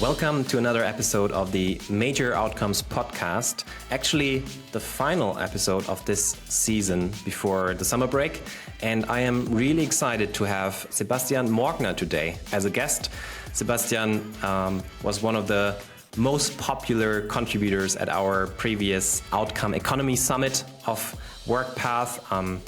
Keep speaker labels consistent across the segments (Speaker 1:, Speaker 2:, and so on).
Speaker 1: Welcome to another episode of the Major Outcomes podcast. Actually, the final episode of this season before the summer break. And I am really excited to have Sebastian Morgner today as a guest. Sebastian was one of the most popular contributors at our previous Outcome Economy Summit of WorkPath.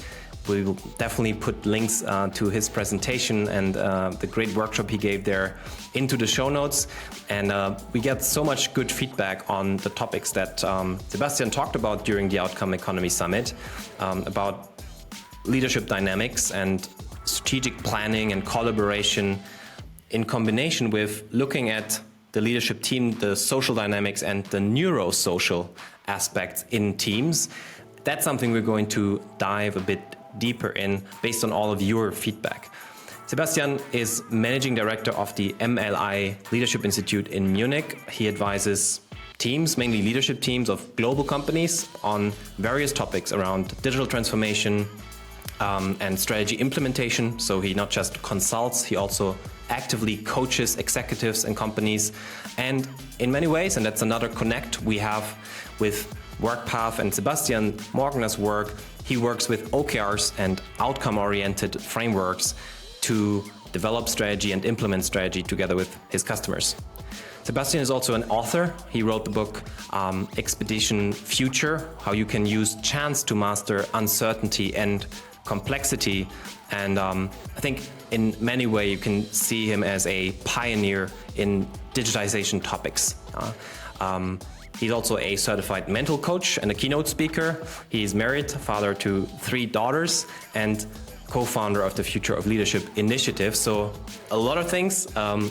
Speaker 1: We will definitely put links to his presentation and the great workshop he gave there into the show notes. And we get so much good feedback on the topics that Sebastian talked about during the Outcome Economy Summit, about leadership dynamics and strategic planning and collaboration in combination with looking at the leadership team, the social dynamics and the neurosocial aspects in teams. That's something we're going to dive a bit deeper in based on all of your feedback. Sebastian is Managing Director of the MLI Leadership Institute in Munich. He advises teams, mainly leadership teams of global companies, on various topics around digital transformation and strategy implementation. So he not just consults, he also actively coaches executives and companies. And in many ways, and that's another connect we have with WorkPath and Sebastian Morgner's work, he works with OKRs and outcome-oriented frameworks to develop strategy and implement strategy together with his customers. Sebastian is also an author. He wrote the book Expedition Future, how you can use chance to master uncertainty and complexity. And I think in many ways you can see him as a pioneer in digitization topics. He's also a certified mental coach and a keynote speaker. He's married, father to 3 daughters, and co-founder of the Future of Leadership initiative. So a lot of things.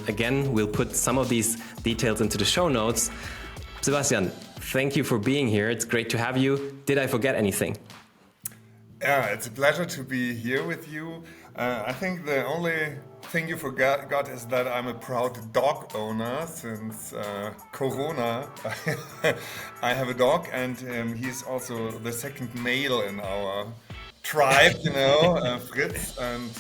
Speaker 1: Again, we'll put some of these details into the show notes. Sebastian, thank you for being here. It's great to have you. Did I forget anything?
Speaker 2: Yeah, it's a pleasure to be here with you. I think the only thing you forgot is that I'm a proud dog owner since Corona. I have a dog, and he's also the second male in our tribe, Fritz. And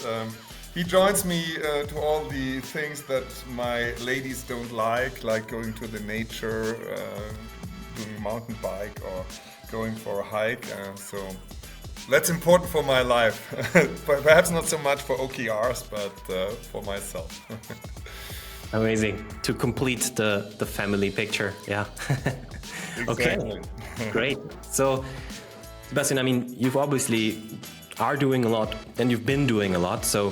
Speaker 2: he joins me to all the things that my ladies don't like going to the nature, doing a mountain bike, or going for a hike. So that's important for my life. Perhaps not so much for OKRs, but for myself.
Speaker 1: Amazing. To complete the family picture. Yeah.
Speaker 2: Exactly.
Speaker 1: Okay. Great. So, Sebastian, I mean, you've obviously are doing a lot and you've been doing a lot. So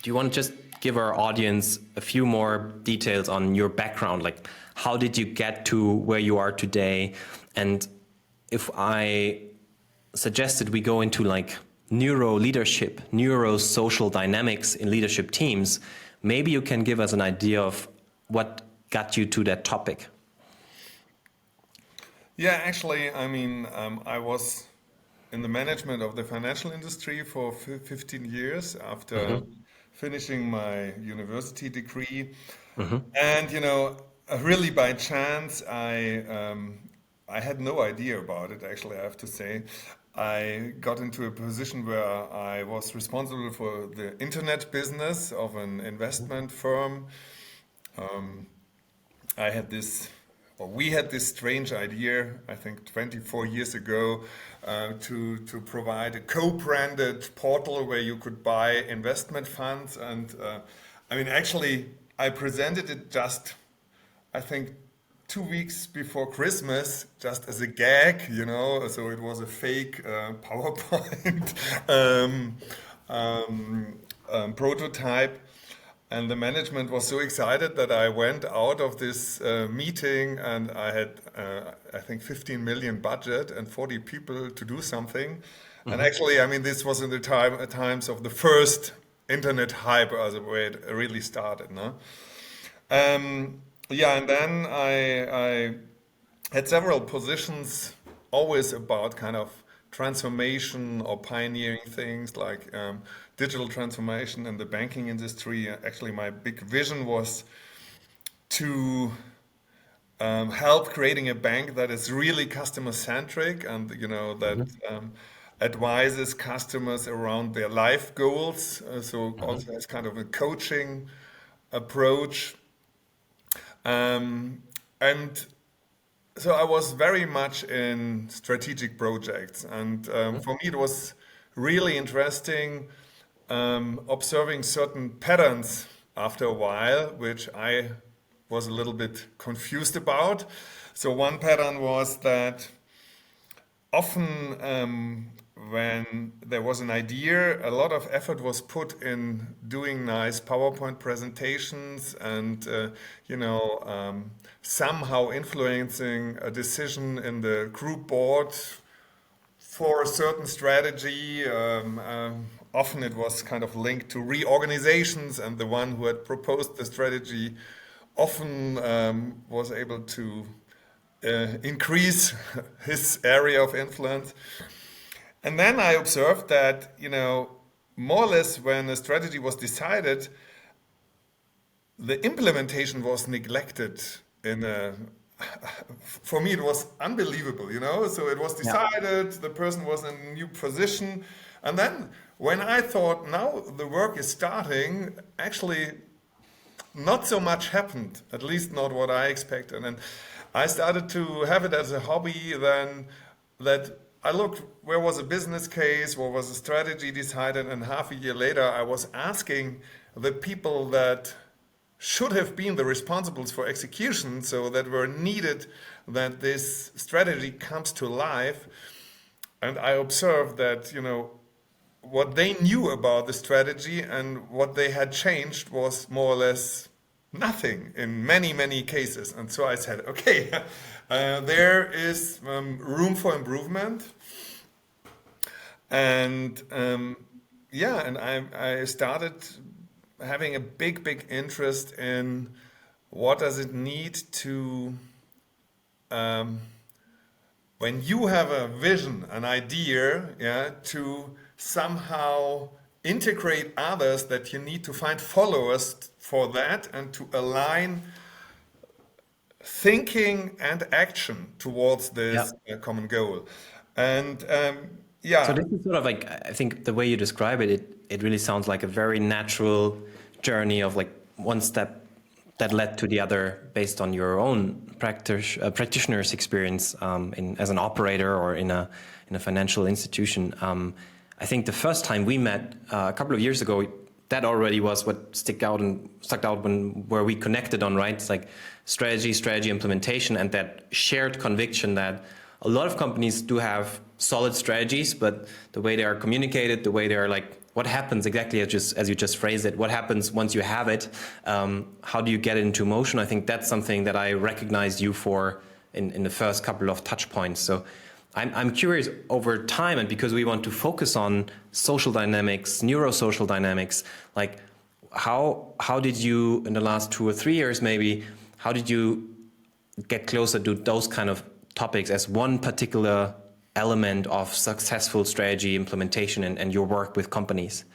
Speaker 1: do you want to just give our audience a few more details on your background? Like, how did you get to where you are today? And if I suggested we go into like neuro leadership, neurosocial dynamics in leadership teams, maybe you can give us an idea of what got you to that topic.
Speaker 2: Yeah, actually, I mean, I was in the management of the financial industry for 15 years after finishing my university degree. And, really by chance, I had no idea about it, actually, I have to say. I got into a position where I was responsible for the internet business of an investment firm. We had this strange idea, I think 24 years ago, to provide a co-branded portal where you could buy investment funds. And actually, I presented it just, I think, 2 weeks before Christmas, just as a gag, so it was a fake PowerPoint prototype. And the management was so excited that I went out of this meeting, and I had, I think, 15 million budget and 40 people to do something. And actually, this was in the times of the first internet hype, as where it really started, no? And then I had several positions, always about kind of transformation or pioneering things like digital transformation in the banking industry. Actually, my big vision was to help creating a bank that is really customer-centric and, that advises customers around their life goals. So also has kind of a coaching approach. And so I was very much in strategic projects, and for me it was really interesting observing certain patterns after a while, which I was a little bit confused about. So one pattern was that often when there was an idea, a lot of effort was put in doing nice PowerPoint presentations and, somehow influencing a decision in the group board for a certain strategy. Often it was kind of linked to reorganizations, and the one who had proposed the strategy often was able to increase his area of influence. And then I observed that, more or less when a strategy was decided, the implementation was neglected in a for me it was unbelievable, so it was decided, the person was in a new position, and then when I thought now the work is starting, actually not so much happened, at least not what I expected. And I started to have it as a hobby then, that I looked where was a business case, what was a strategy decided, and half a year later I was asking the people that should have been the responsibles for execution, so that were needed that this strategy comes to life. And I observed that, what they knew about the strategy and what they had changed was more or less nothing in many, many cases. And so I said, okay, there is room for improvement. And and I started having a big interest in what does it need to, when you have a vision, an idea, to somehow integrate others, that you need to find followers for that and to align thinking and action towards this common goal. And
Speaker 1: So this is sort of like, I think the way you describe it, it really sounds like a very natural journey of like one step that led to the other based on your own practitioner's experience as an operator or in a financial institution. I think the first time we met a couple of years ago, that already was what stuck out where we connected on, right? It's like strategy implementation, and that shared conviction that a lot of companies do have solid strategies, but the way they are communicated, the way they are like, what happens exactly as you just phrased it, what happens once you have it, how do you get it into motion? I think that's something that I recognized you for in the first couple of touch points. So I'm curious over time, and because we want to focus on social dynamics, neurosocial dynamics, like how did you, in the last 2 or 3 years maybe, how did you get closer to those kind of topics as one particular element of successful strategy implementation and your work with companies?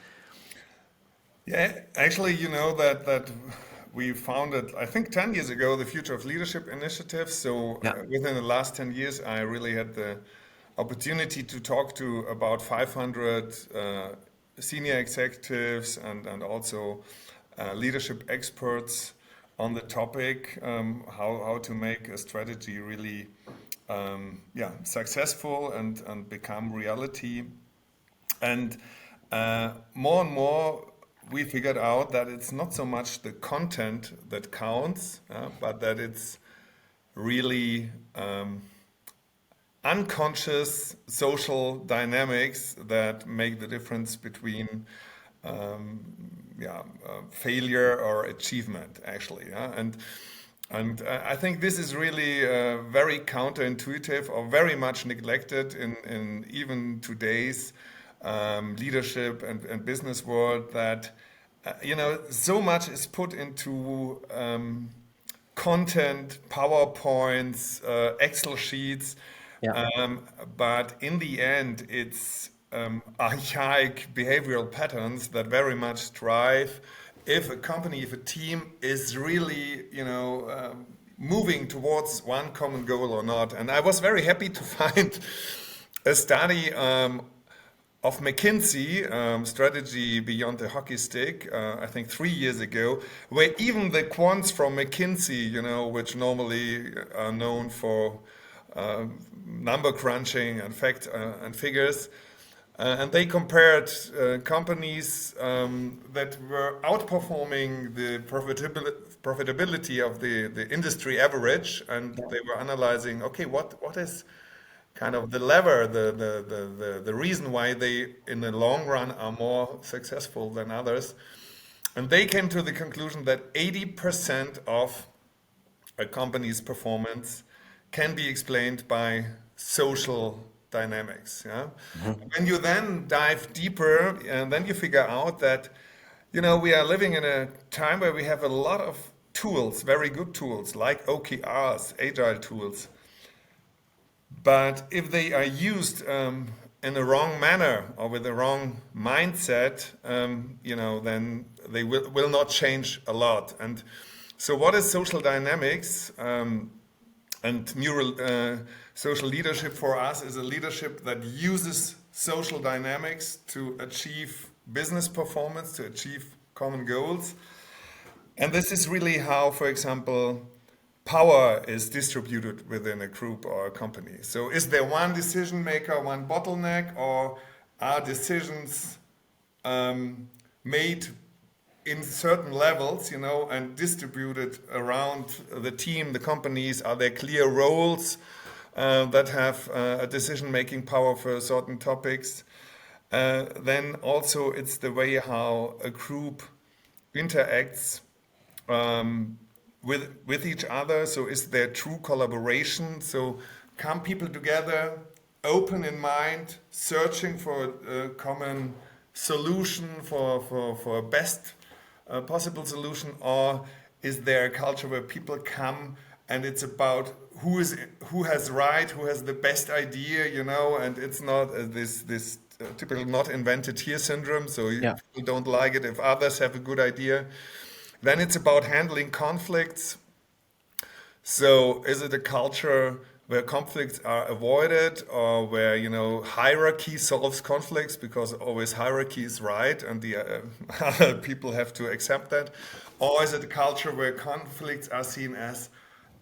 Speaker 2: Yeah, actually, that we founded, I think 10 years ago, the Future of Leadership Initiative. So within the last 10 years, I really had the opportunity to talk to about 500 senior executives and also leadership experts on the topic, how to make a strategy really successful and become reality. And more and more we figured out that it's not so much the content that counts, but that it's really unconscious social dynamics that make the difference between failure or achievement, actually. And I think this is really very counterintuitive or very much neglected in even today's leadership and business world, that so much is put into content, PowerPoints, Excel sheets, but in the end it's archaic behavioral patterns that very much drive if a company, if a team is really, moving towards one common goal or not. And I was very happy to find a study of McKinsey, Strategy Beyond the Hockey Stick, I think 3 years ago, where even the quants from McKinsey, which normally are known for number crunching and facts and figures, and they compared companies that were outperforming the profitability of the industry average, and they were analyzing, okay, what is kind of the lever, the reason why they in the long run are more successful than others. And they came to the conclusion that 80% of a company's performance can be explained by social dynamics. Yeah? When you then dive deeper, and then you figure out that, we are living in a time where we have a lot of tools, very good tools, like OKRs, agile tools. But if they are used in the wrong manner or with the wrong mindset, then they will not change a lot. And so what is social dynamics? And social leadership for us is a leadership that uses social dynamics to achieve business performance, to achieve common goals. And this is really how, for example, power is distributed within a group or a company. So is there one decision maker, one bottleneck, or are decisions made in certain levels, and distributed around the team, the companies? Are there clear roles that have a decision-making power for certain topics? Then also it's the way how a group interacts with each other. So is there true collaboration? So come people together, open in mind, searching for a common solution, for a best possible solution? Or is there a culture where people come and it's about who has right, who has the best idea, and it's not this typical not invented here syndrome. So people don't like it if others have a good idea. Then it's about handling conflicts. So is it a culture where conflicts are avoided, or where hierarchy solves conflicts because always hierarchy is right and the other people have to accept that? Or is it a culture where conflicts are seen as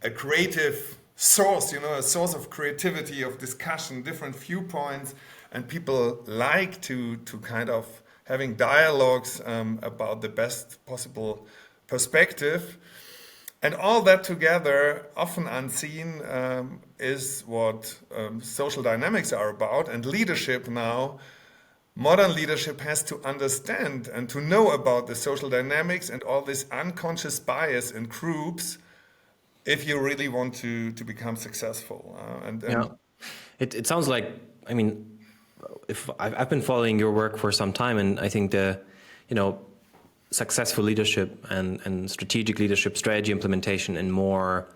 Speaker 2: a creative source, a source of creativity, of discussion, different viewpoints, and people like to kind of having dialogues about the best possible perspective? And all that together, often unseen, is what social dynamics are about. And leadership now, modern leadership, has to understand and to know about the social dynamics and all this unconscious bias in groups if you really want to become successful.
Speaker 1: It sounds like, if I've been following your work for some time, and I think successful leadership and strategic leadership, strategy implementation in more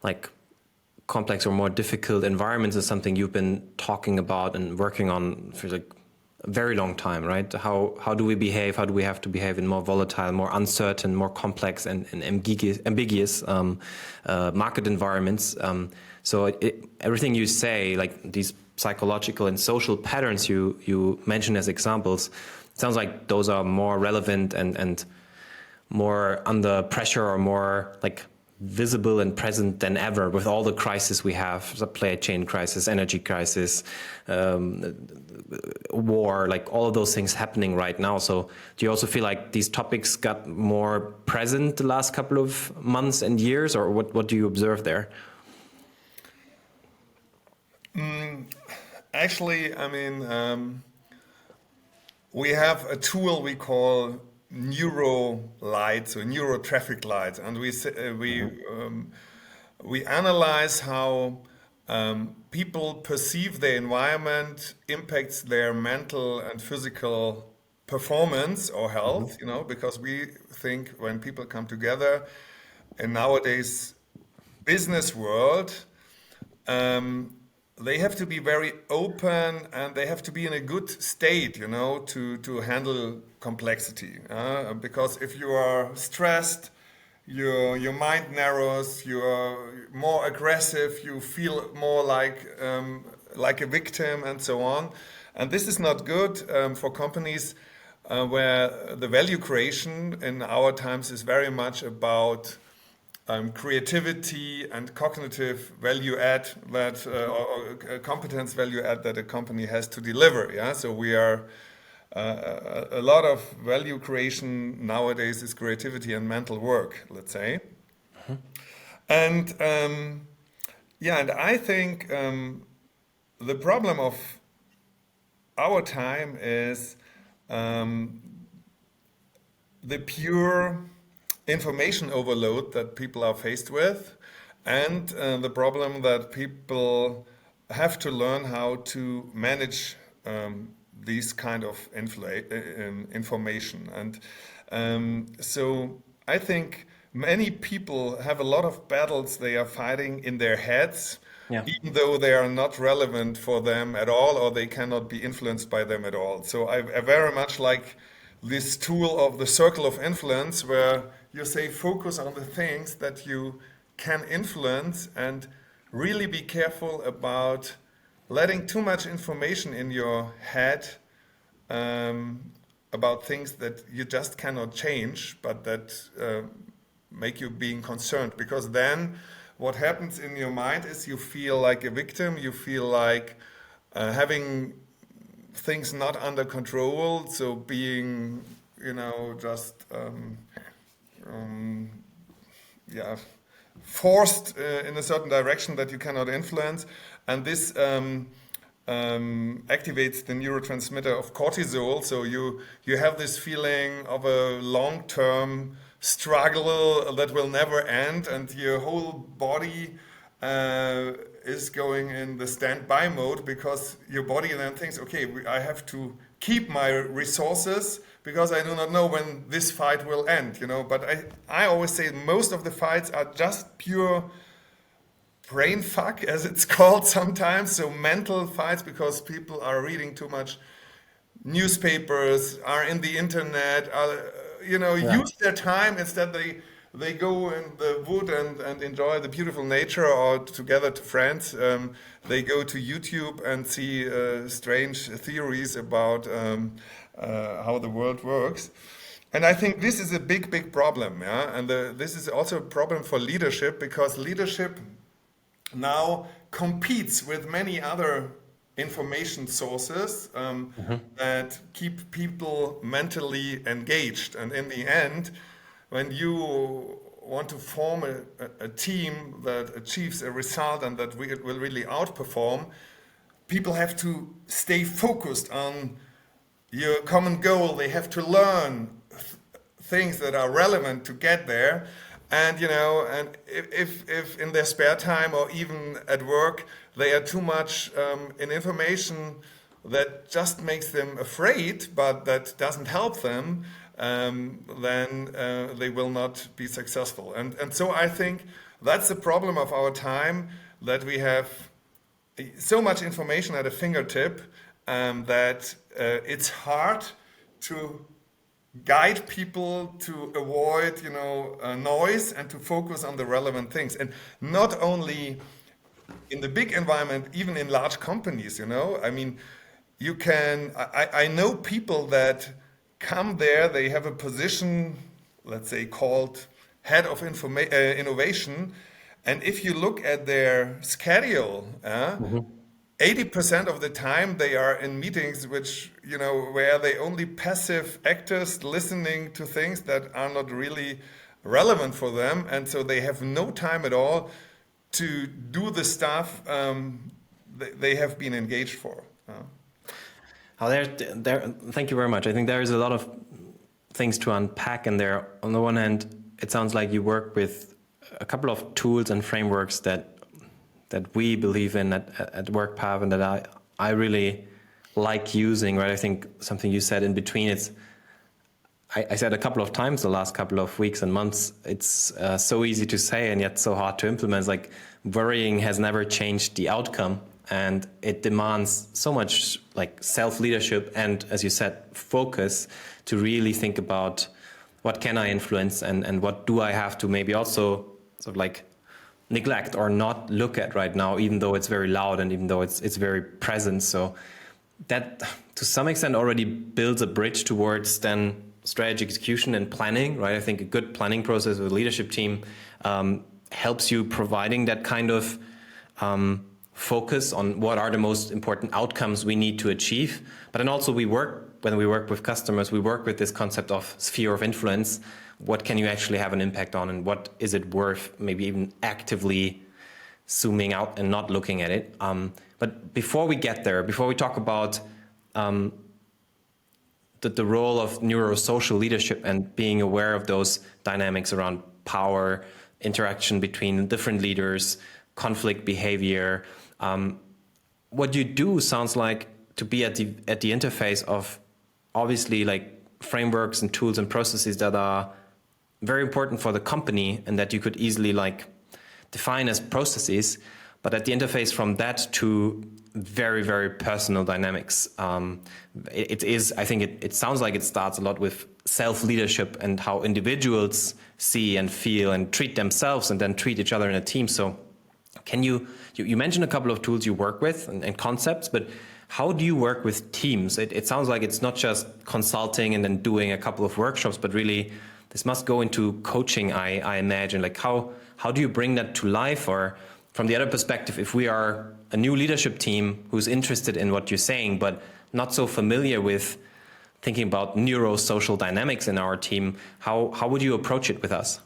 Speaker 1: like complex or more difficult environments is something you've been talking about and working on for like a very long time, right? How do we behave? How do we have to behave in more volatile, more uncertain, more complex and ambiguous market environments? So everything you say, like these psychological and social patterns you mentioned as examples, sounds like those are more relevant and more under pressure, or more like visible and present than ever with all the crises we have: supply chain crisis, energy crisis, war, like all of those things happening right now. So do you also feel like these topics got more present the last couple of months and years, or what do you observe there?
Speaker 2: Actually, we have a tool we call neuro lights or neuro traffic lights, and we analyze how people perceive their environment impacts their mental and physical performance or health. Because we think when people come together in nowadays business world, they have to be very open and they have to be in a good state, to handle complexity. Because if you are stressed, your mind narrows, you are more aggressive, you feel more like a victim, and so on. And this is not good for companies where the value creation in our times is very much about creativity and cognitive value add that or competence value add that a company has to deliver. Yeah, so we are a lot of value creation nowadays is creativity and mental work, let's say. And yeah, and I think the problem of our time is the pure information overload that people are faced with, and the problem that people have to learn how to manage these kind of information. And so I think many people have a lot of battles they are fighting in their heads,
Speaker 1: Yeah.
Speaker 2: even though they are not relevant for them at all, or they cannot be influenced by them at all. So I very much like this tool of the circle of influence, where you say focus on the things that you can influence and really be careful about letting too much information in your head about things that you just cannot change, but that make you being concerned. Because then what happens in your mind is you feel like a victim, you feel like having things not under control, so being, just yeah, forced in a certain direction that you cannot influence, and this activates the neurotransmitter of cortisol. So you have this feeling of a long-term struggle that will never end, and your whole body is going in the standby mode, because your body then thinks, okay, I have to keep my resources because I do not know when this fight will end, But I always say most of the fights are just pure brain fuck, as it's called sometimes. So mental fights, because people are reading too much newspapers, are in the internet, use their time instead they go in the wood and enjoy the beautiful nature, or together to friends. They go to YouTube and see strange theories about how the world works. And I think this is a big, big problem. Yeah? And this is also a problem for leadership, because leadership now competes with many other information sources that keep people mentally engaged. And in the end, when you want to form a team that achieves a result and that will really outperform, people have to stay focused on your common goal. They have to learn things that are relevant to get there. And and if in their spare time or even at work they are too much in information that just makes them afraid, but that doesn't help them, then they will not be successful. And so I think that's the problem of our time, that we have so much information at a fingertip that it's hard to guide people to avoid, noise, and to focus on the relevant things. And not only in the big environment, even in large companies, I mean, I know people that come there, they have a position, let's say, called head of innovation. And if you look at their schedule, 80% of the time they are in meetings which, where they only passive actors listening to things that are not really relevant for them. And so they have no time at all to do the stuff they have been engaged for.
Speaker 1: Thank you very much. I think there is a lot of things to unpack in there. On the one hand, it sounds like you work with a couple of tools and frameworks that we believe in at WorkPath, and that I really like using, right? I think something you said in between, I said a couple of times the last couple of weeks and months, it's so easy to say and yet so hard to implement. It's like worrying has never changed the outcome, and it demands so much like self-leadership and, as you said, focus to really think about what can I influence and what do I have to maybe also sort of like neglect or not look at right now, even though it's very loud and even though it's very present. So that to some extent already builds a bridge towards then strategy execution and planning, right? I think a good planning process with a leadership team helps you providing that kind of focus on what are the most important outcomes we need to achieve. But then also when we work with customers, we work with this concept of sphere of influence. What can you actually have an impact on, and what is it worth maybe even actively zooming out and not looking at it? But before we get there, before we talk about the role of neurosocial leadership and being aware of those dynamics around power, interaction between different leaders, conflict behavior, what you do sounds like to be at the interface of obviously like frameworks and tools and processes that are very important for the company and that you could easily like define as processes, but at the interface from that to very, very personal dynamics. I think it sounds like it starts a lot with self-leadership and how individuals see and feel and treat themselves and then treat each other in a team. So can you mentioned a couple of tools you work with and concepts, but how do you work with teams? It sounds like it's not just consulting and then doing a couple of workshops, but really this must go into coaching, I imagine. Like how do you bring that to life? Or from the other perspective, if we are a new leadership team who's interested in what you're saying, but not so familiar with thinking about neurosocial dynamics in our team, how would you approach it with us?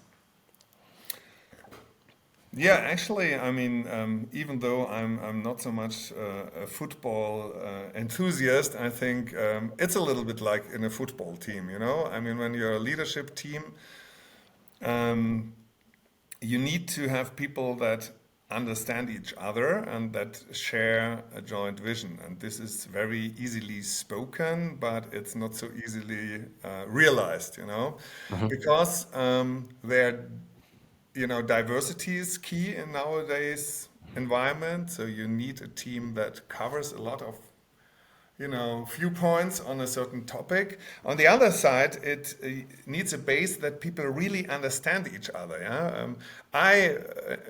Speaker 2: Yeah, actually, I mean, even though I'm not so much a football enthusiast, I think it's a little bit like in a football team, you know? I mean, when you're a leadership team, you need to have people that understand each other and that share a joint vision. And this is very easily spoken, but it's not so easily realized, you know? Because diversity is key in nowadays environment. So you need a team that covers a lot of, viewpoints on a certain topic. On the other side, it needs a base that people really understand each other. Yeah? I,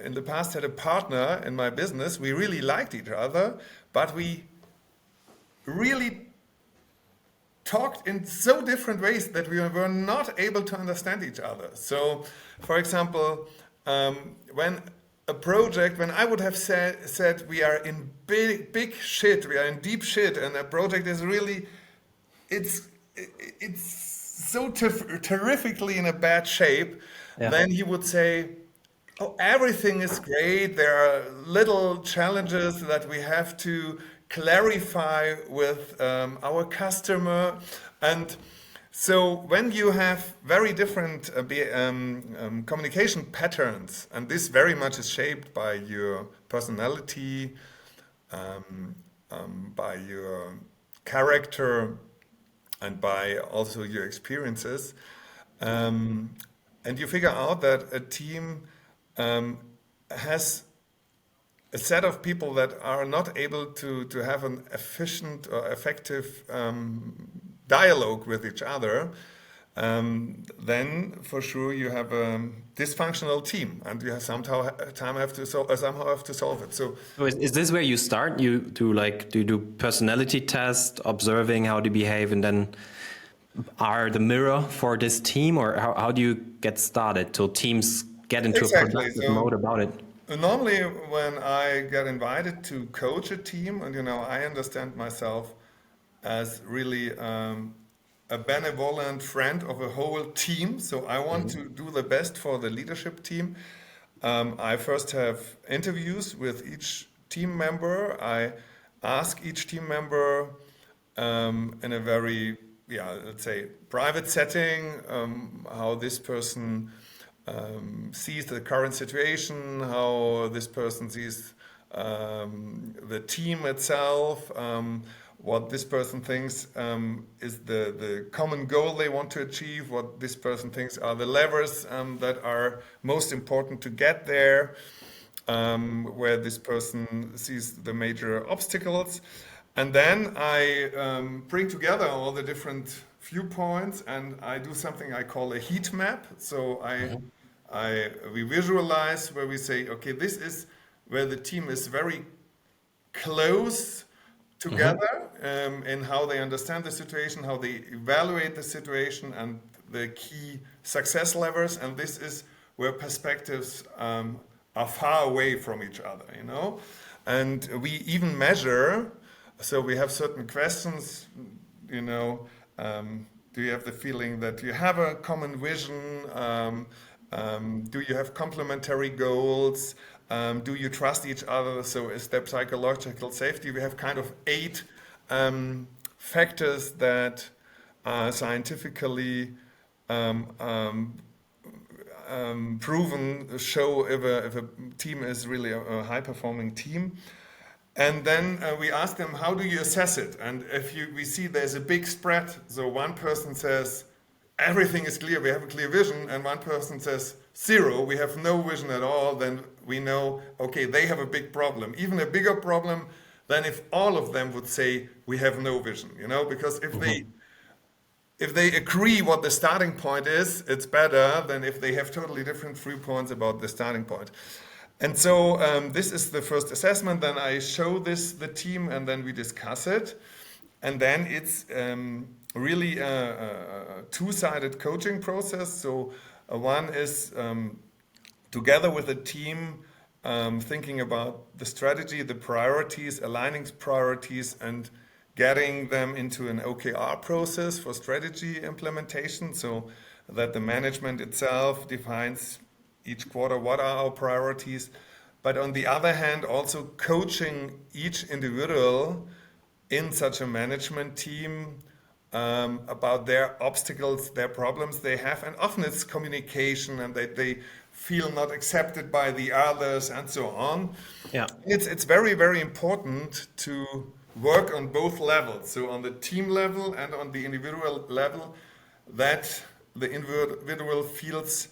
Speaker 2: in the past, had a partner in my business. We really liked each other, but we really talked in so different ways that we were not able to understand each other. So, for example, when I would have said we are in big shit, we are in deep shit, and a project is really, it's so terrifically in a bad shape, then he would say, oh, everything is great, there are little challenges that we have to clarify with our customer. And so when you have very different communication patterns, and this very much is shaped by your personality, by your character, and by also your experiences, and you figure out that a team has a set of people that are not able to have an efficient or effective dialogue with each other, then for sure you have a dysfunctional team, and you somehow have to solve it. So
Speaker 1: is this where you start? Do you do personality test, observing how they behave, and then are the mirror for this team, or how do you get started till teams get into a productive mode about it?
Speaker 2: Normally, when I get invited to coach a team, and I understand myself as really a benevolent friend of a whole team, so I want to do the best for the leadership team. I first have interviews with each team member. I ask each team member in a very, let's say, private setting how this person sees the current situation, how this person sees the team itself, what this person thinks is the common goal they want to achieve, what this person thinks are the levers that are most important to get there, where this person sees the major obstacles. And then I bring together all the different viewpoints, and I do something I call a heat map. So we visualize where we say, okay, this is where the team is very close together, in how they understand the situation, how they evaluate the situation, and the key success levers. And this is where perspectives are far away from each other, you know. And we even measure, so we have certain questions, you know, do you have the feeling that you have a common vision? Do you have complementary goals? Do you trust each other? So is there psychological safety? We have kind of 8 factors that are scientifically proven show if a team is really a high-performing team. And then we ask them, how do you assess it? And if we see there's a big spread, so one person says, everything is clear, we have a clear vision, and one person says, 0, we have no vision at all, then we know, okay, they have a big problem. Even a bigger problem than if all of them would say, we have no vision, you know, because if they agree what the starting point is, it's better than if they have totally different viewpoints about the starting point. And so this is the first assessment. Then I show the team, and then we discuss it. And then it's really a two-sided coaching process. So one is together with the team, thinking about the strategy, the priorities, aligning priorities, and getting them into an OKR process for strategy implementation, so that the management itself defines each quarter what are our priorities. But on the other hand, also coaching each individual in such a management team about their obstacles, their problems they have. And often it's communication, and they feel not accepted by the others, and so on.
Speaker 1: Yeah.
Speaker 2: It's very, very important to work on both levels, so on the team level and on the individual level, that the individual feels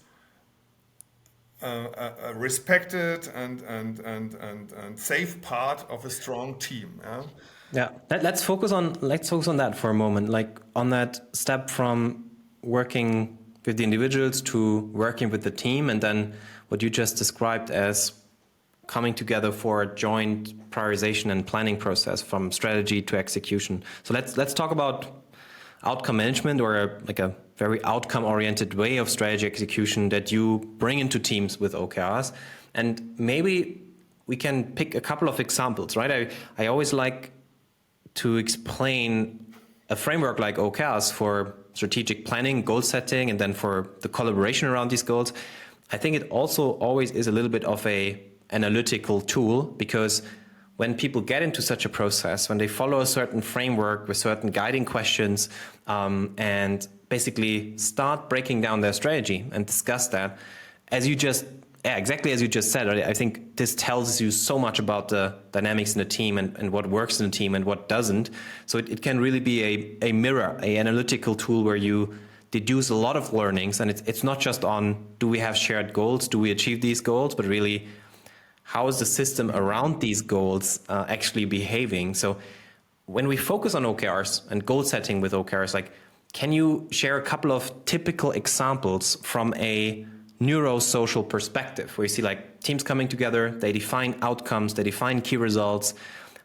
Speaker 2: a respected and safe part of a strong team.
Speaker 1: Yeah, let's focus on that for a moment, like on that step from working with the individuals to working with the team, and then what you just described as coming together for a joint prioritization and planning process from strategy to execution. So let's talk about outcome management, or like a very outcome-oriented way of strategy execution that you bring into teams with OKRs. And maybe we can pick a couple of examples, right? I always like to explain a framework like OKRs for strategic planning, goal setting, and then for the collaboration around these goals. I think it also always is a little bit of a analytical tool, because when people get into such a process, when they follow a certain framework with certain guiding questions, and basically start breaking down their strategy and discuss that, exactly as you just said, I think this tells you so much about the dynamics in the team and what works in the team and what doesn't. So it can really be a mirror, an analytical tool where you deduce a lot of learnings, and it's not just on, do we have shared goals, do we achieve these goals, but really, how is the system around these goals actually behaving? So when we focus on OKRs and goal setting with OKRs, like, can you share a couple of typical examples from a neurosocial perspective, where you see like teams coming together, they define outcomes, they define key results?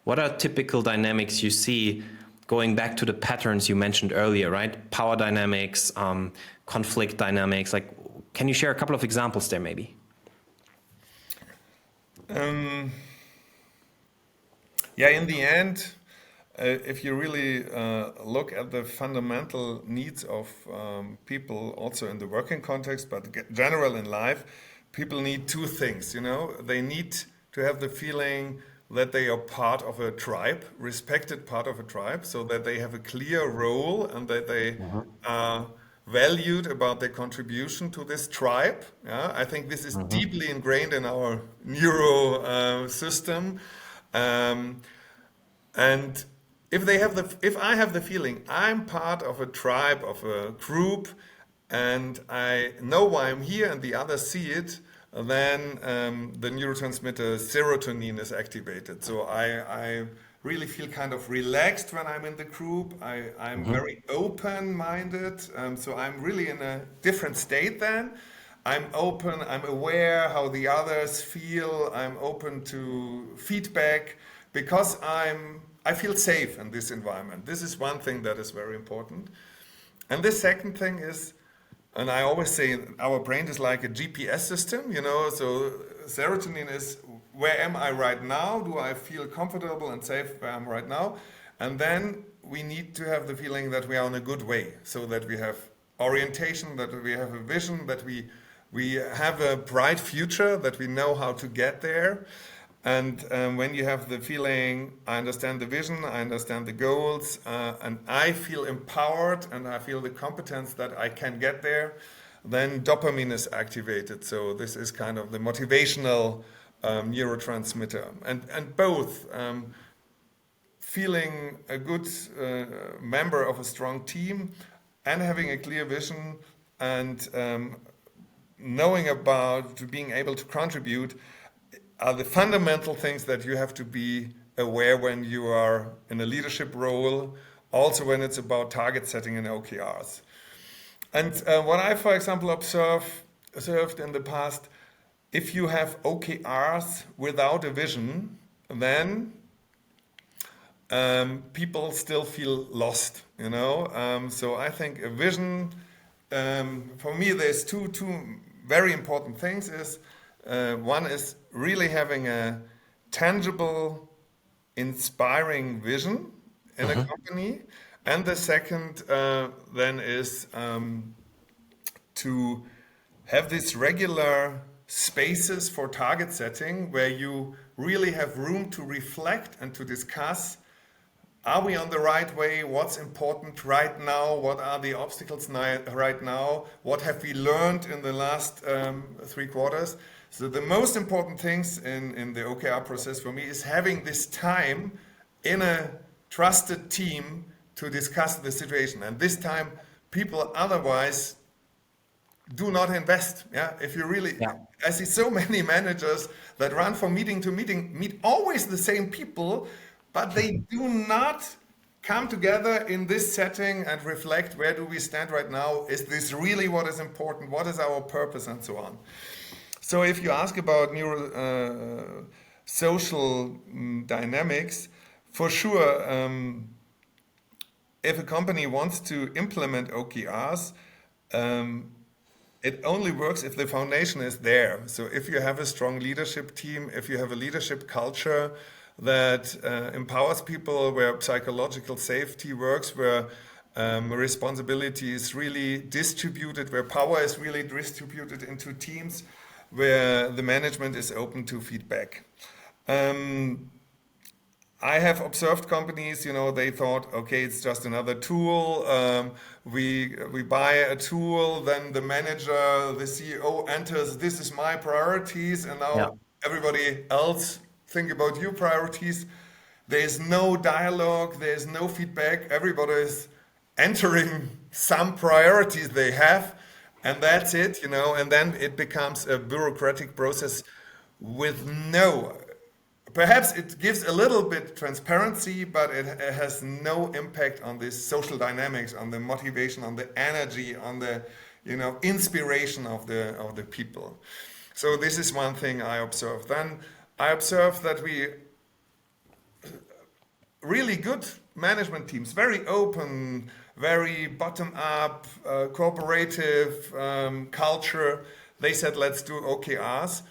Speaker 1: What are typical dynamics you see, going back to the patterns you mentioned earlier, right? Power dynamics, conflict dynamics. Like, can you share a couple of examples there maybe?
Speaker 2: Yeah, in the end, if you really look at the fundamental needs of people, also in the working context, but general in life, people need 2 things, you know. They need to have the feeling that they are part of a tribe, respected part of a tribe, so that they have a clear role and that they are valued about their contribution to this tribe. Yeah, I think this is deeply ingrained in our neuro system. And if I have the feeling I'm part of a tribe, of a group, and I know why I'm here and the others see it, then the neurotransmitter serotonin is activated. So I really feel kind of relaxed when I'm in the group. I'm very open-minded, so I'm really in a different state then. I'm open, I'm aware how the others feel, I'm open to feedback, because I'm I feel safe in this environment. This is one thing that is very important. And the second thing is, and I always say our brain is like a GPS system, so serotonin is where am I right now? Do I feel comfortable and safe where I'm right now? And then we need to have the feeling that we are on a good way, so that we have orientation, that we have a vision, that we have a bright future, that we know how to get there. And when you have the feeling, I understand the vision, I understand the goals, and I feel empowered and I feel the competence that I can get there, then dopamine is activated. So this is kind of the motivational neurotransmitter. And both feeling a good member of a strong team and having a clear vision and knowing about being able to contribute are the fundamental things that you have to be aware when you are in a leadership role, also when it's about target setting and OKRs. And what I, for example, observed in the past, if you have OKRs without a vision, then people still feel lost, So I think a vision, for me, there's two very important things. One is really having a tangible, inspiring vision in a company. And the second then is to have these regular spaces for target setting where you really have room to reflect and to discuss, are we on the right way? What's important right now? What are the obstacles right now? What have we learned in the last 3 quarters? So the most important things in the OKR process for me is having this time in a trusted team to discuss the situation. And this time, people otherwise do not invest. If you really, I see so many managers that run from meeting to meeting, meet always the same people, but they do not come together in this setting and reflect, where do we stand right now? Is this really what is important? What is our purpose, and so on? So if you ask about neurosocial dynamics, for sure, if a company wants to implement OKRs, it only works if the foundation is there. So if you have a strong leadership team, if you have a leadership culture that empowers people, where psychological safety works, where responsibility is really distributed, where power is really distributed into teams, where the management is open to feedback. I have observed companies, they thought, okay, it's just another tool. We buy a tool, then the manager, the CEO enters, this is my priorities, and now everybody else think about your priorities. There's no dialogue, there's no feedback. Everybody is entering some priorities they have, and that's it, and then it becomes a bureaucratic process with perhaps it gives a little bit transparency, but it has no impact on this social dynamics, on the motivation, on the energy, on the inspiration of the people. So this is one thing I observed. Then I observed that we really good management teams, very open, very bottom-up, cooperative culture. They said, let's do OKRs.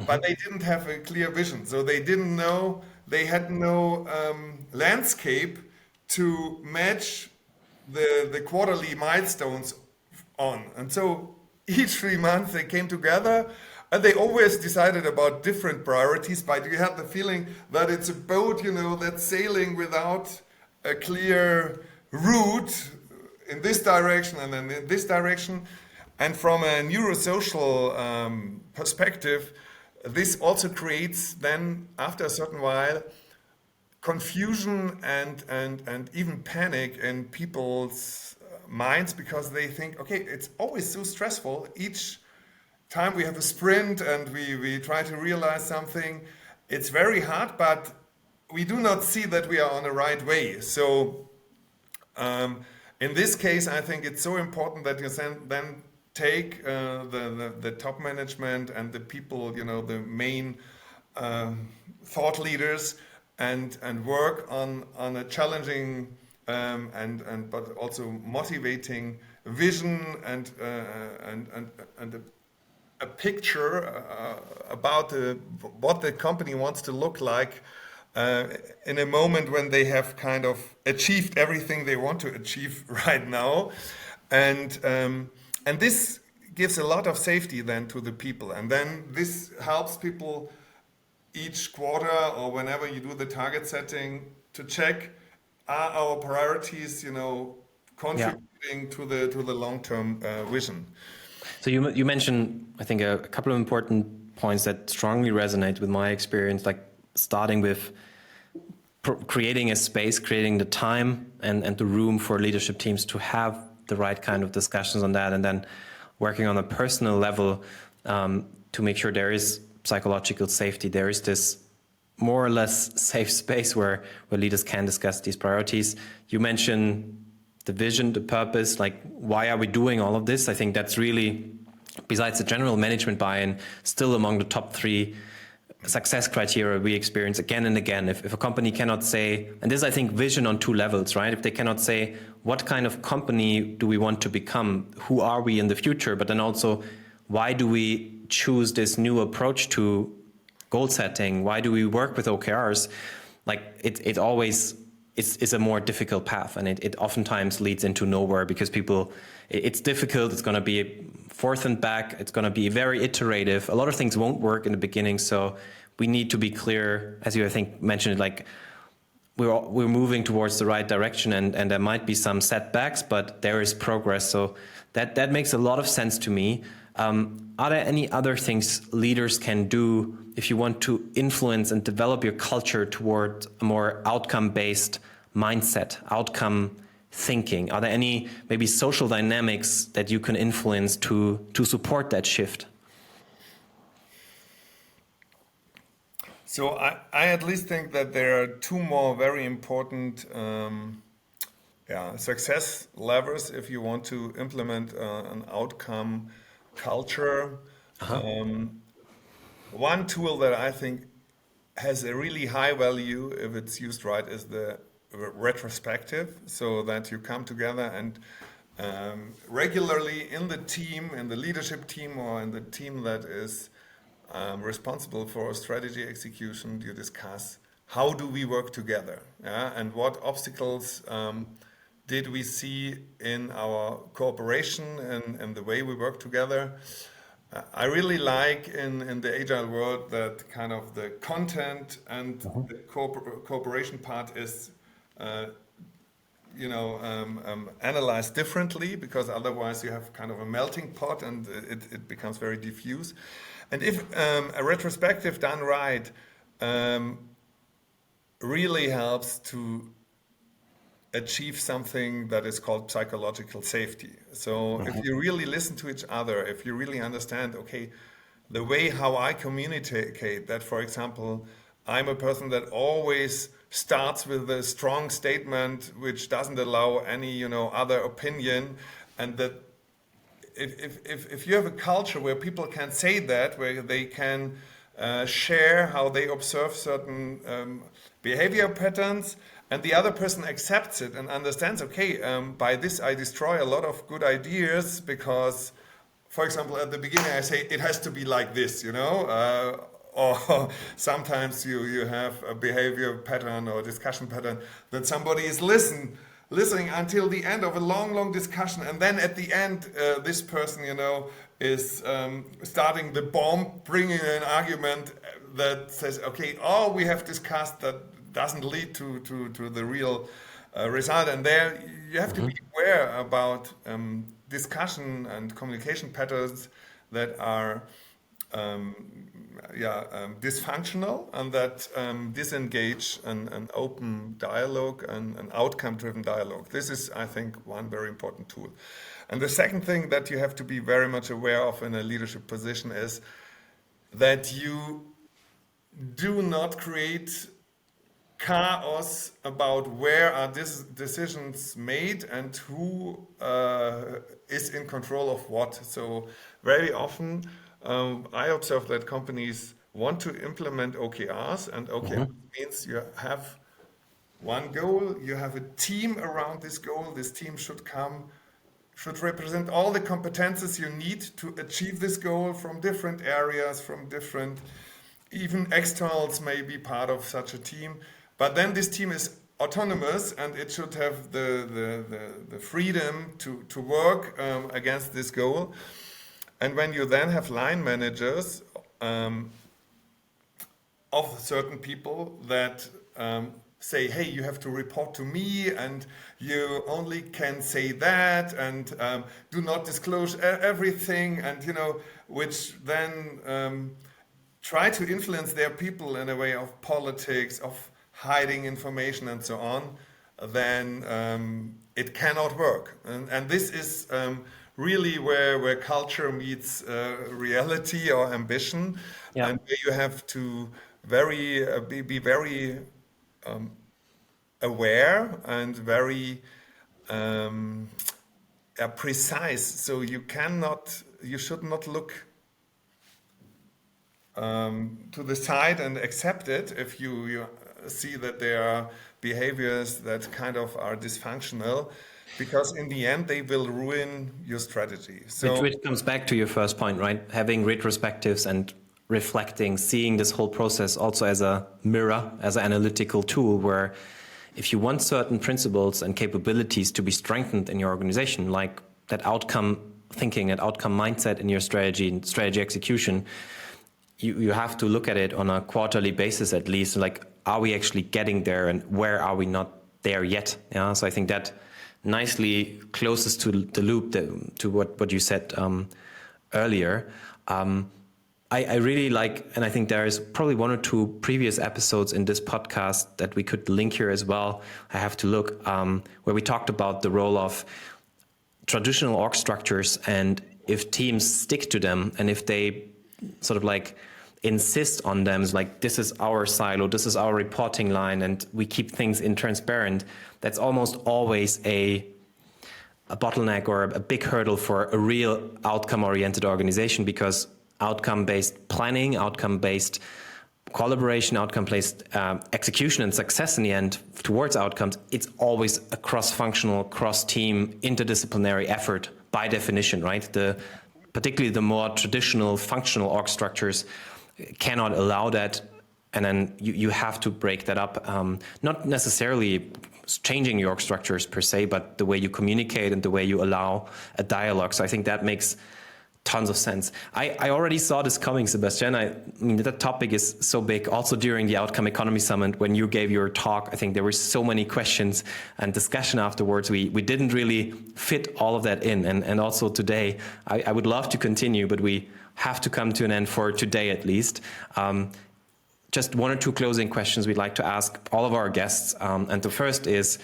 Speaker 2: But they didn't have a clear vision. So they didn't know, they had no landscape to match the quarterly milestones on. And so each 3 months they came together, and they always decided about different priorities, but you had the feeling that it's a boat, that's sailing without a clear route in this direction and then in this direction. And from a neurosocial perspective, this also creates then, after a certain while, confusion and even panic in people's minds, because they think, okay, it's always so stressful. Each time we have a sprint and we try to realize something, it's very hard, but we do not see that we are on the right way. So in this case, I think it's so important that you then take the top management and the people, the main thought leaders, and work on a challenging and but also motivating vision and a picture about what the company wants to look like uh, in a moment when they have kind of achieved everything they want to achieve right now, and this gives a lot of safety then to the people, and then this helps people each quarter or whenever you do the target setting to check, are our priorities,
Speaker 1: Yeah.
Speaker 2: contributing to the long-term vision.
Speaker 1: So you mentioned, I think, a couple of important points that strongly resonate with my experience, like starting with creating a space, creating the time and the room for leadership teams to have the right kind of discussions on that, and then working on a personal level to make sure there is psychological safety. There is this more or less safe space where leaders can discuss these priorities. You mentioned the vision, the purpose, like why are we doing all of this? I think that's really, besides the general management buy-in, still among the top three success criteria we experience again and again. If a company cannot say, and this is, I think, vision on two levels, right? If they cannot say what kind of company do we want to become, who are we in the future, but then also why do we choose this new approach to goal setting? Why do we work with OKRs? Like it always is a more difficult path, and it oftentimes leads into nowhere because people, it's difficult. It's going to be forth and back. It's going to be very iterative. A lot of things won't work in the beginning. So we need to be clear, as you, I think, mentioned, like we're moving towards the right direction, and there might be some setbacks, but there is progress. So that makes a lot of sense to me. Are there any other things leaders can do if you want to influence and develop your culture toward a more outcome-based mindset, outcome thinking? Are there any maybe social dynamics that you can influence to support that shift?
Speaker 2: So I at least think that there are two more very important success levers if you want to implement an outcome culture. One tool that I think has a really high value if it's used right is the retrospective, so that you come together and regularly in the team, in the leadership team or in the team that is responsible for strategy execution, you discuss how do we work together, and what obstacles did we see in our cooperation and the way we work together. I really like in the agile world that kind of the content and the cooperation part is analyzed differently, because otherwise you have kind of a melting pot and it becomes very diffuse. And if a retrospective done right really helps to achieve something that is called psychological safety. So if you really listen to each other, if you really understand, okay, the way how I communicate, that, for example, I'm a person that always starts with a strong statement which doesn't allow any other opinion, and that if you have a culture where people can say that, where they can share how they observe certain behavior patterns, and the other person accepts it and understands, okay, by this I destroy a lot of good ideas because, for example, at the beginning I say it has to be like this, or sometimes you have a behavior pattern or discussion pattern that somebody is listening until the end of a long discussion, and then at the end this person is starting the bomb, bringing an argument that says, okay, all we have discussed that doesn't lead to the real result. And there you have to be aware about discussion and communication patterns that are dysfunctional and that disengage an open dialogue and an outcome-driven dialogue. This is, I think, one very important tool. And the second thing that you have to be very much aware of in a leadership position is that you do not create chaos about where are these decisions made and who is in control of what. So very often I observe that companies want to implement OKRs, and OKRs
Speaker 1: Mhm.
Speaker 2: means you have one goal, you have a team around this goal. This team should represent all the competences you need to achieve this goal from different areas, from different, even externals may be part of such a team. But then this team is autonomous and it should have the freedom to work against this goal. And when you then have line managers um, of certain people that say, hey, you have to report to me and you only can say that and do not disclose everything, and which then try to influence their people in a way of politics, of hiding information and so on, then it cannot work. And this is really where culture meets reality or ambition,
Speaker 1: Yeah.
Speaker 2: and where you have to be very aware and very um, precise. So you should not look to the side and accept it if you see that there are behaviors that kind of are dysfunctional, because in the end they will ruin your strategy. So
Speaker 1: Which comes back to your first point, right? Having retrospectives and reflecting, seeing this whole process also as a mirror, as an analytical tool, where if you want certain principles and capabilities to be strengthened in your organization, like that outcome thinking and outcome mindset in your strategy and strategy execution, you have to look at it on a quarterly basis at least, like, are we actually getting there and where are we not there yet? Yeah, so I think that nicely closes to the loop to what you said earlier. I really like, and I think there is probably one or two previous episodes in this podcast that we could link here as well. I have to look, where we talked about the role of traditional org structures, and if teams stick to them and if they sort of like insist on them, like, this is our silo, this is our reporting line, and we keep things intransparent, that's almost always a bottleneck or a big hurdle for a real outcome-oriented organization, because outcome-based planning, outcome-based collaboration, outcome-based execution and success in the end towards outcomes, it's always a cross-functional, cross-team, interdisciplinary effort by definition, right? Particularly the more traditional functional org structures cannot allow that, and then you have to break that up. Not necessarily changing your org structures per se, but the way you communicate and the way you allow a dialogue. So I think that makes tons of sense. I already saw this coming, Sebastian. I mean, that topic is so big. Also during the Outcome Economy Summit, when you gave your talk, I think there were so many questions and discussion afterwards. We didn't really fit all of that in. And also today, I would love to continue, but we have to come to an end for today at least. Just one or two closing questions we'd like to ask all of our guests. And the first is,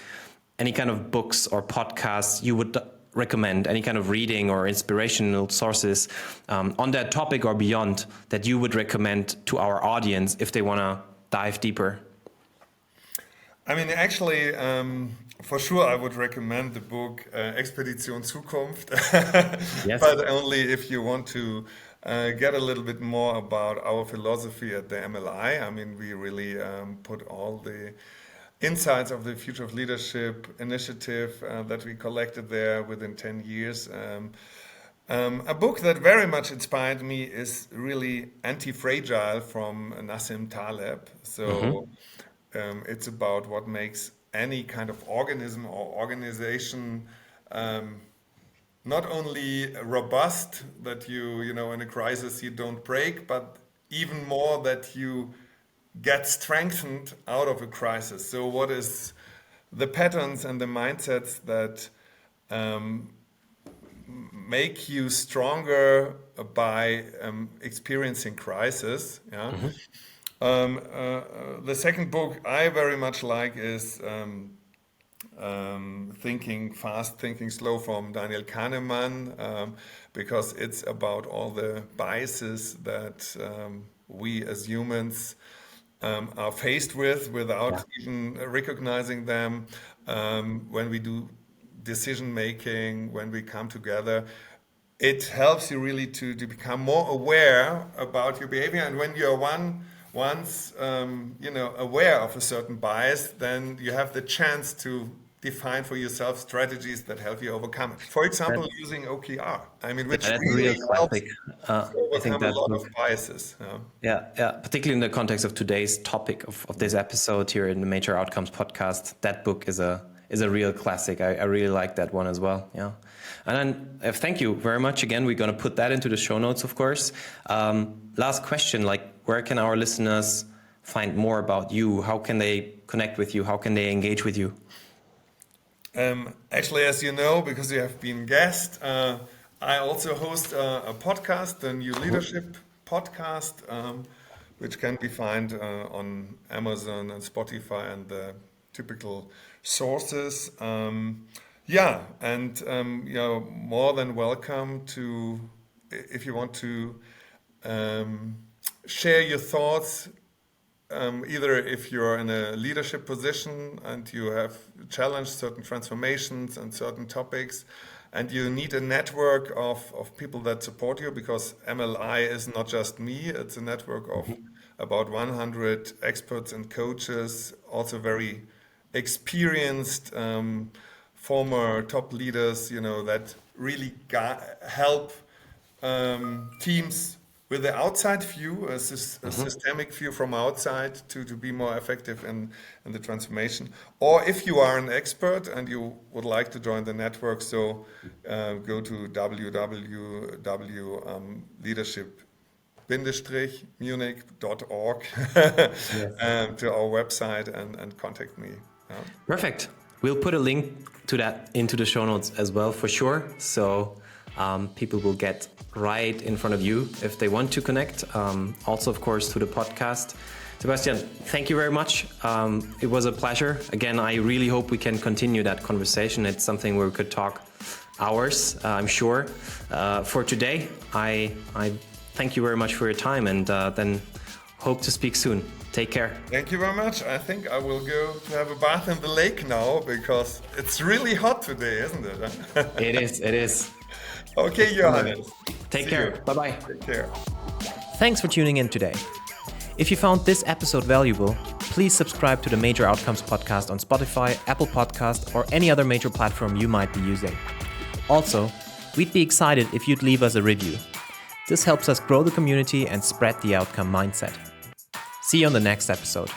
Speaker 1: any kind of books or podcasts you would recommend, any kind of reading or inspirational sources on that topic or beyond that you would recommend to our audience if they want to dive deeper?
Speaker 2: I mean, actually, for sure, I would recommend the book Expedition Zukunft,
Speaker 1: Yes.
Speaker 2: but only if you want to get a little bit more about our philosophy at the MLI. I mean, we really put all the insights of the Future of Leadership initiative that we collected there within 10 years. A book that very much inspired me is really Anti-Fragile from Nassim Taleb. So it's about what makes any kind of organism or organization not only robust, that you know, in a crisis you don't break, but even more that you get strengthened out of a crisis. So what is the patterns and the mindsets that make you stronger by experiencing crisis? Yeah. The second book I very much like is Thinking Fast, Thinking Slow from Daniel Kahneman, because it's about all the biases that we as humans are faced with without
Speaker 1: Yeah.
Speaker 2: even recognizing them when we do decision making, when we come together. it helps you really to become more aware about your behavior. And when you're once aware of a certain bias, then you have the chance to define for yourself strategies that help you overcome it. For example, using OKR. I mean, which
Speaker 1: that's
Speaker 2: really
Speaker 1: a real
Speaker 2: helps
Speaker 1: classic.
Speaker 2: to
Speaker 1: I think
Speaker 2: overcome a
Speaker 1: that
Speaker 2: lot
Speaker 1: book.
Speaker 2: of biases.
Speaker 1: Yeah. Particularly in the context of today's topic of this episode here in the Major Outcomes podcast, that book is a real classic. I really like that one as well. Yeah. And then thank you very much again. We're going to put that into the show notes, of course. Last question, like where can our listeners find more about you? How can they connect with you? How can they engage with you?
Speaker 2: Actually, as you know, because you have been guest, I also host a podcast, the New Leadership podcast, which can be found on Amazon and Spotify and the typical sources. You're more than welcome to, if you want to share your thoughts. Either if you're in a leadership position and you have challenged certain transformations and certain topics, and you need a network of people that support you, because MLI is not just me, it's a network of about 100 experts and coaches, also very experienced former top leaders, that really help teams with the outside view, a systemic view from outside to be more effective in the transformation. Or if you are an expert and you would like to join the network, so go to www.leadership-munich.org to our website and contact me.
Speaker 1: Perfect. We'll put a link to that into the show notes as well, for sure. So people will get right in front of you if they want to connect. Also, of course, to the podcast. Sebastian, thank you very much. It was a pleasure. Again, I really hope we can continue that conversation. It's something where we could talk hours, I'm sure. For today, I thank you very much for your time, and then hope to speak soon. Take care.
Speaker 2: Thank you very much. I think I will go to have a bath in the lake now, because it's really hot today, isn't it?
Speaker 1: It is.
Speaker 2: Okay, Johannes.
Speaker 1: Take care. Bye-bye.
Speaker 2: Take care.
Speaker 3: Thanks for tuning in today. If you found this episode valuable, please subscribe to the Major Outcomes podcast on Spotify, Apple Podcast, or any other major platform you might be using. Also, we'd be excited if you'd leave us a review. This helps us grow the community and spread the outcome mindset. See you on the next episode.